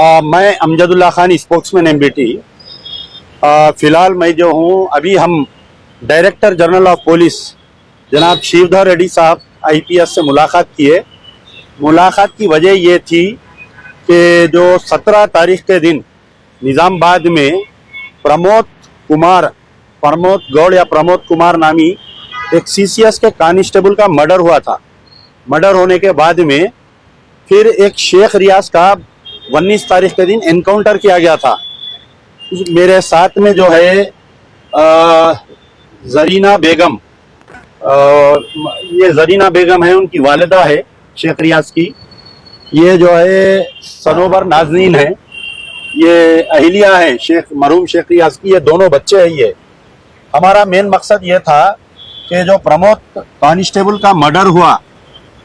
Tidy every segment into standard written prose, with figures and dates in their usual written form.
मैं Amjadullah Khan, spokesman MBT. फ़िलहाल मैं जो हूँ, अभी हम डायरेक्टर जनरल ऑफ पुलिस जनाब शिवधर रेड्डी साहब आईपीएस से मुलाकात किए। मुलाकात की वजह ये थी कि जो 17 तारीख के दिन निज़ामाबाद में प्रमोद गौड़ या प्रमोद कुमार नामी एक सीसीएस के कांस्टेबल का मर्डर हुआ था। मर्डर होने के बाद में फिर एक शेख रियाज का 19 तारीख के दिन एनकाउंटर किया गया था। मेरे साथ में जो है जरीना बेगम, ये जरीना बेगम है, उनकी वालिदा है शेख रियाज की। ये जो है सनोबर नाजनीन है, ये अहिलिया है मरहूम शेख रियाज की। ये दोनों बच्चे हैं। ये हमारा मेन मकसद ये था कि जो प्रमोद कांस्टेबल का मर्डर हुआ,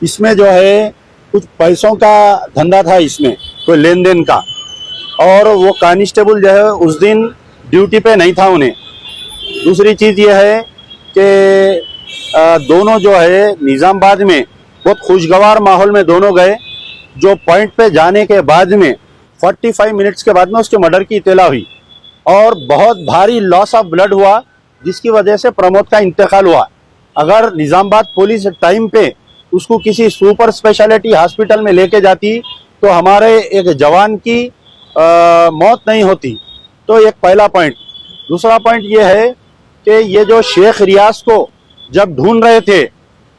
इसमें जो है कुछ पैसों का धंधा था, इसमें कोई लेन देन का, और वो कांस्टेबल जो है उस दिन ड्यूटी पे नहीं था उन्हें। दूसरी चीज़ ये है कि दोनों जो है निज़ामाबाद में बहुत खुशगवार माहौल में दोनों गए। जो पॉइंट पे जाने के बाद में 45 मिनट्स के बाद में उसके मर्डर की इत्तला हुई और बहुत भारी लॉस ऑफ ब्लड हुआ, जिसकी वजह से प्रमोद का इंतकाल हुआ। अगर निज़ामाबाद पुलिस टाइम पे उसको किसी सुपर स्पेशलिटी हॉस्पिटल में लेके जाती तो हमारे एक जवान की मौत नहीं होती। तो एक पहला पॉइंट। दूसरा पॉइंट ये है कि ये जो शेख रियाज को जब ढूंढ रहे थे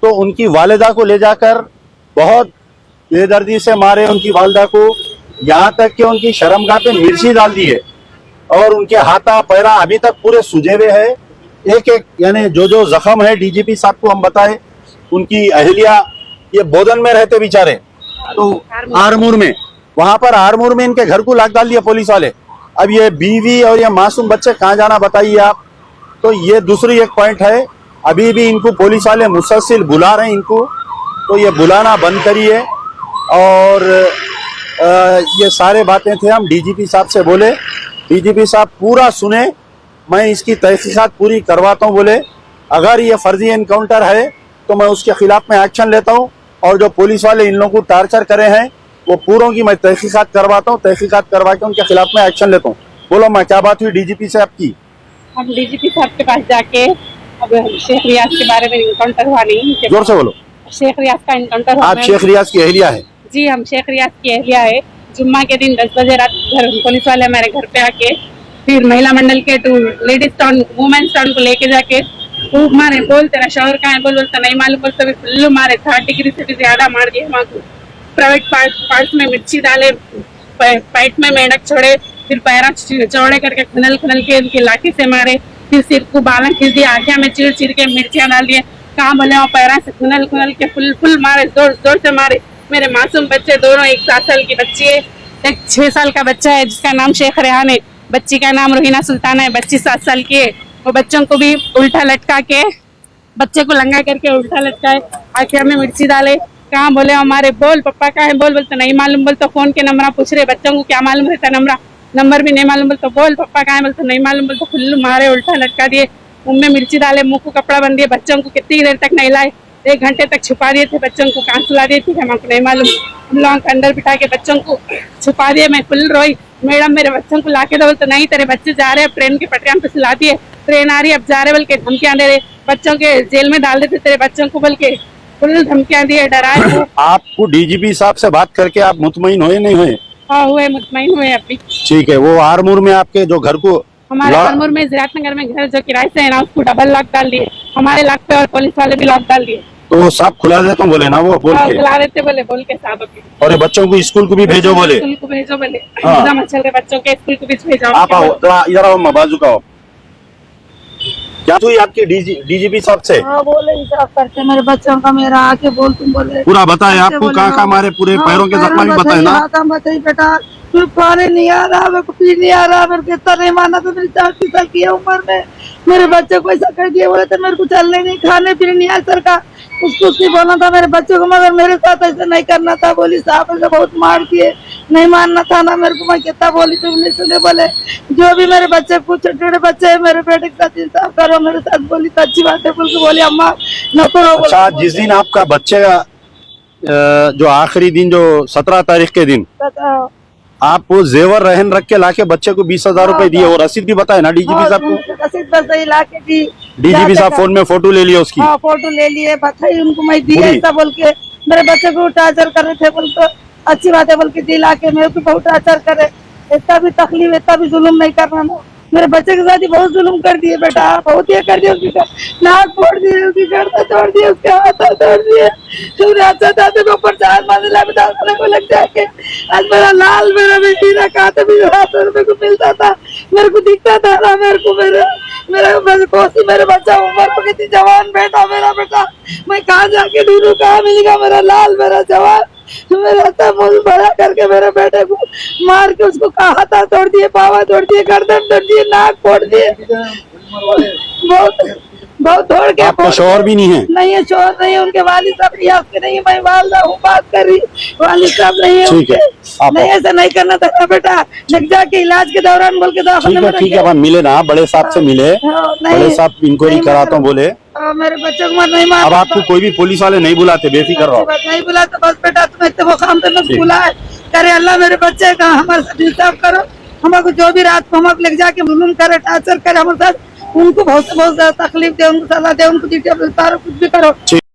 तो उनकी वालिदा को ले जाकर बहुत बेदर्दी से मारे उनकी वालिदा को, यहाँ तक कि उनकी शर्मगाह पे मिर्ची डाल दी है और उनके हाथा पैरा अभी तक पूरे सूजे हुए है। एक एक यानी जो जख्म है, डीजीपी साहब को हम बताए, उनकी अहलिया ये बोधन में रहते बेचारे, तो आरमूर में, वहां पर आरमूर में इनके घर को लाग डाल दिया पुलिस वाले। अब ये बीवी और ये मासूम बच्चे कहाँ जाना बताइए आप। तो ये दूसरी एक पॉइंट है। अभी भी इनको पुलिस वाले मुसलसिल बुला रहे हैं इनको, तो ये बुलाना बंद करिए। और ये सारे बातें थे, हम डीजीपी साहब से बोले, डीजीपी साहब पूरा सुने, मैं इसकी तहकीकात पूरी करवाता हूँ। बोले अगर ये फर्जी एनकाउंटर है तो मैं उसके खिलाफ में एक्शन लेता हूँ, और जो पुलिस वाले इन लोगों को टार्चर करे हैं वो पूरों की मैं तहकीकात करवाता हूँ, तहकीकात करवा के उनके खिलाफ में एक्शन लेता हूँ। बोलो मैं क्या बात हुई डीजीपी से आपकी? हम डीजीपी साहब के पास जाके अब शेख रियाज के बारे में एनकाउंटर हुआ नहीं, जोर से बोलो। शेख रियाज का एनकाउंटर। आप शेख रियाज की अहलिया है? जी, हम शेख रियाज की अहलिया है। जुम्मा के दिन 10 बजे रात पुलिस वाले हमारे घर पे आके फिर महिला मंडल के लेडीज टाउन वुमेन्स टाउन को लेके जाके खूब मारे। बोल तेरा शोहर कहाँ है, बोलता नहीं मालूम, बोलते भी फुल्लू मारे, 3 डिग्री से भी ज्यादा मार दिए। वहाँ को प्राइवेट पार्ट्स में मिर्ची डाले, पेट में मेंढक छोड़े, फिर पैरा चौड़े करके खुनल के उनकी लाठी से मारे, फिर सिर को बाला खींच दिया, आँखें में चिर के मिर्चियाँ डाल दिए। कहाँ बोले वहाँ पैरा से खुनल के फुल मारे, जोर से मारे। मेरे मासूम बच्चे दोनों, एक 7 साल की बच्ची है, एक 6 साल का बच्चा है जिसका नाम शेख रेहान है, बच्ची का नाम रोहिना सुल्ताना है, बच्ची 7 साल की है। वो बच्चों को भी उल्टा लटका के, बच्चे को लंगा करके उल्टा लटकाए, आँखें में मिर्ची डाले। कहाँ बोले हमारे, बोल पप्पा कहाँ है, बोलते नहीं मालूम, बोलते फोन के नंबर पूछ रहे, बच्चों को क्या मालूम रहता नंबर भी नहीं मालूम, बोलते बोल पप्पा कहाँ है, बोलते नहीं मालूम, बोलते फुल्लू मारे, उल्टा लटका दिए, मुँह में मिर्ची डाले, मुँह को कपड़ा बंध दिए। बच्चों को कितनी देर तक नहीं लाए, 1 घंटे तक छुपा दिए थे बच्चों को। कहाँ सुला दिए थे हमको नहीं मालूम। हम लोगों के अंदर बिठा के बच्चों को छुपा दिए। मैं फुल रोई, मैडम मेरे बच्चों को लाके दो, बोलते नहीं तेरे बच्चे जा रहे हैं, ट्रेन की पटरियां पे सुला दिए, ट्रेन आ रही है अब जा रहे, बोल के धमकियां दे रहे, बच्चों के जेल में डाल देते तेरे बच्चों को, बोल के फुल धमकियां दिए, डराए। आपको डीजीपी साहब से बात करके आप मुतमईन हुए नहीं हुए? हाँ हुए, मुतमईन हुए अभी। ठीक है। वो आरमूर में आपके जो घर को, हमारे आरमूर में जिरातनगर में घर जो किराए से है ना, उसको डबल लॉक डाल दिए, हमारे लॉक पे, और पुलिस वाले भी लॉक डाल दिए। तो साहब खुला देता हूँ बोले ना, वो बोल के खुला देते बोल के साहब अभी। और ये बच्चों को स्कूल को भी भेजो बोले, स्कूल को भेजो बोले, एग्जाम चल रहे बच्चों के, स्कूल को भी भेजो। आप आओ इधर आओ, बाजू का आओ। क्या हुई आपकी डीजीपी साहब से? हाँ बोले हिसाब करते मेरे बच्चों का, मेरा आके बोल तुम बोले पूरा बताए आपको, कहाँ मारे, पूरे पैरों के जख्म भी बताए ना। बताइए बेटा, फिर खाने नहीं आ रहा, मेरे को पी नहीं आ रहा, मेरे को इतना नहीं माना तो मेरी 40 साल की उम्र में मेरे बच्चे को ऐसा कर दिया। बोले तो मेरे को चलने नहीं, खाने पीने नहीं आ सर का, उसको नहीं बोलना था मेरे बच्चे को, मगर मेरे साथ ऐसा नहीं करना था। बोली साहब ऐसे बहुत मार दिए, नहीं मानना था ना मेरे को, मैं कितना बोली तुम नहीं सुने। बोले जो भी मेरे बच्चे को, छोटे छोटे बच्चे है मेरे बेटे के साथ इंसाफ करो मेरे साथ। बोली तो अच्छी बात है, बोल के बोली अम्मा न करो। अच्छा, जिस दिन आपका बच्चे का जो आखिरी दिन, जो 17 तारीख के दिन आप वो जेवर रहन रख के लाके बच्चे को 20,000 रुपए दिए, और रसीद भी बताए ना डीजीपी साहब को। रसीद बस यही ला के दी। डीजीपी साहब फोन में फोटो ले लिया उसकी। हाँ फोटो ले लिए, बताई उनको मैं दी पूरी? ऐसा बोल के मेरे बच्चे को टार्चर कर रहे थे, बोल तो अच्छी बात है बोल के दी ला के मेरे को बहुत टार्चर करे। इतना भी तकलीफ, इतना भी जुल्म नहीं करना ना। मेरे बच्चे के साथ ही बहुत जुल्म कर दिए बेटा, बहुत ये कर दिया। उसकी नाक फोड़ दिए, उसकी गर्दन तोड़ दिए, उसके हाथ तोड़ दिए। तुमने अच्छा था तो ऊपर 4 मंजिला में डालने को लग जाके। आज मेरा लाल मेरा बेटी रखा था, भी रात मेरे को मिलता था, मेरे को दिखता था ना, मेरे को मेरे बच्चा उम्र को कितनी जवान बेटा मेरा बेटा, मैं कहाँ जाके ढूंढूं, कहाँ मिलेगा मेरा लाल मेरा जवान। मेरा सब मुंह बड़ा करके मेरे बेटे को मार के उसको हाथा तोड़ दिए, पावा तोड़ दिए, गर्दन तोड़ दिए, नाक फोड़ दिए, बहुत तोड़ के। आपका शौहर भी नहीं है? नहीं है, शौहर नहीं है, उनके वालिद साहब रियाज के नहीं है, मैं वालदा हूँ बात कर रही, वालिद साहब नहीं है। ठीक है, आप नहीं ऐसा नहीं करना था बेटा, जग जाके इलाज के दौरान बोल के ठीक है, आप मिले ना, बड़े साहब से मिले, बड़े साहब इंक्वायरी कराता हूँ बोले। मेरे बच्चे को नहीं मार। अब आपको कोई भी पुलिस वाले नहीं बुलाते, बेफिक्र रहो। नहीं बुलाते बस बेटा, तुम्हें तो वो काम तो बुलाए करे अल्लाह, मेरे बच्चे का हमारे साथ इंसाफ करो। हमको जो भी रात को हम ले जाके जुल्म करे, टार्चर करे हमारे साथ, उनको बहुत ज्यादा तकलीफ दे, उनको सलाह दे, उनको कुछ भी करो।